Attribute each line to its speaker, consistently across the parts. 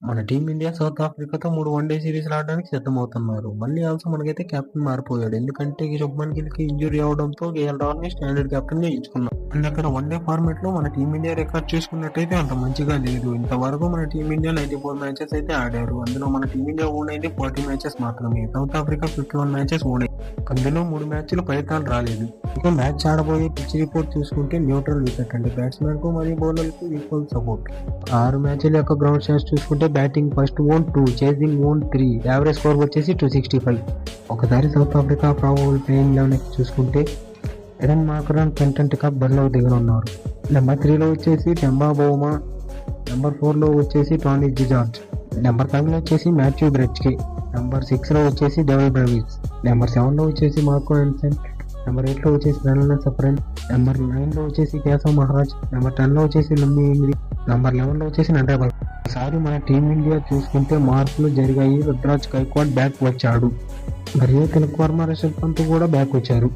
Speaker 1: మన team India south ఆఫ్రికాతో 3 one day సీరీస్‌లు ఆడడానికి సిద్ధమవుతున్నారు. మళ్ళీ ఆల్సో మనకైతే కెప్టెన్ మారిపోయాడు. ఎందుకంటే శుభ్మన్ గిల్‌కి ఇంజ్యూరీ అవ్వడంతో కేఎల్ రాహుల్‌ని స్టాండర్డ్ కెప్టెన్‌గా ఎంచుకున్నాం. అండ్ అక్కడ వన్‌డే ఫార్మాట్‌లో మన టీమిండియా రికార్డ్ చూసుకున్నట్టయితే అంత మంచిగా లేదు. ఇంతవరకు మన టీమిండియా 94 మ్యాచెస్ అయితే ఆడారు. అందులో మన టీమిండియా ఓన్ అయింది 40 మ్యాచెస్ మాత్రమే. సౌత్ ఆఫ్రికా 51 మ్యాచెస్ ఓన్ అయ్యాయి. అందులో 3 మ్యాచ్‌లు ఫలితాలు రాలేదు. ఇక మ్యాచ్ ఆడబోయే పిచ్ రిపోర్ట్ చూసుకుంటే న్యూట్రల్ వికెట్ అంటే బ్యాట్స్‌మెన్‌కు మరియు బౌలర్‌లకు ఈక్వల్ సపోర్ట్. 6 మ్యాచ్‌ల యొక్క గ్రౌండ్ స్టాట్స్ చూసుకుంటే batting first own 2, chasing own 3, average score వచ్చేసి 265. ఒకసారి సౌత్ ఆఫ్రికా ప్రాబబుల్ ప్లేయింగ్ 11 చూసుకుంటే ఎడెన్ మార్కరన్ కంటెంట్ కప్ బరిలో దిగనున్నారు. నెంబర్ 3లో వచ్చేసి టెంబా బౌమా, నెంబర్ 4లో వచ్చేసి టానీ జిజార్జ్, నెంబర్ 5లో వచ్చేసి మాథ్యూ బ్రెచ్కే, నెంబర్ 6లో వచ్చేసి డెవిల్ బ్రెవిస్, నెంబర్ 7లో వచ్చేసి మార్కో ఎన్సెన్, నెంబర్ 8లో వచ్చేసి రెనల్ సఫరెన్, నెంబర్ 9లో వచ్చేసి కేశవ్ మహారాజ్, నెంబర్ 10లో వచ్చేసి లమ్మీ ఇంగ్రీ, నెంబర్ 11లో వచ్చేసి నండేబల్. ఈసారి మన టీమిండియా చూసుకుంటే మార్పులు జరిగాయి. రుతురాజ్ గైక్వాడ్ బ్యాక్ వచ్చాడు మరియు తిలక్ వర్మ, రిషబ్ పంత్ కూడా బ్యాక్ వచ్చారు.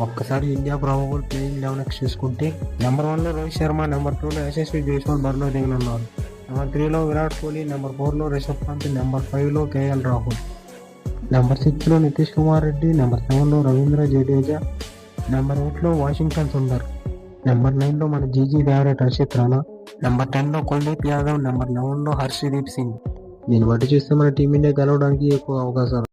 Speaker 1: ఒక్కసారి ఇండియా ప్రాబబుల్ ప్లేయింగ్ 11 చూసుకుంటే నెంబర్ 1లో రోహిత్ శర్మ, నెంబర్ 2లో యశస్వి జైస్వాల్ బరిలో దిగనున్నారు. నెంబర్ 3లో విరాట్ కోహ్లీ, నెంబర్ 4లో రిషబ్ పంత్, నెంబర్ 5లో కేఎల్ రాహుల్, నెంబర్ 6లో నితీష్ కుమార్ రెడ్డి, నెంబర్ 7లో రవీంద్ర జడేజా, నెంబర్ 8లో వాషింగ్టన్ సుందర్, నెంబర్ 9లో మన GG favourite Harshit Rana, number 10లో కుల్దీప్ యాదవ్, నెంబర్ 11లో హర్షదీప్ సింగ్. దీన్ని బట్టి చూస్తే మన టీమిండియా గెలవడానికి ఎక్కువ అవకాశాలు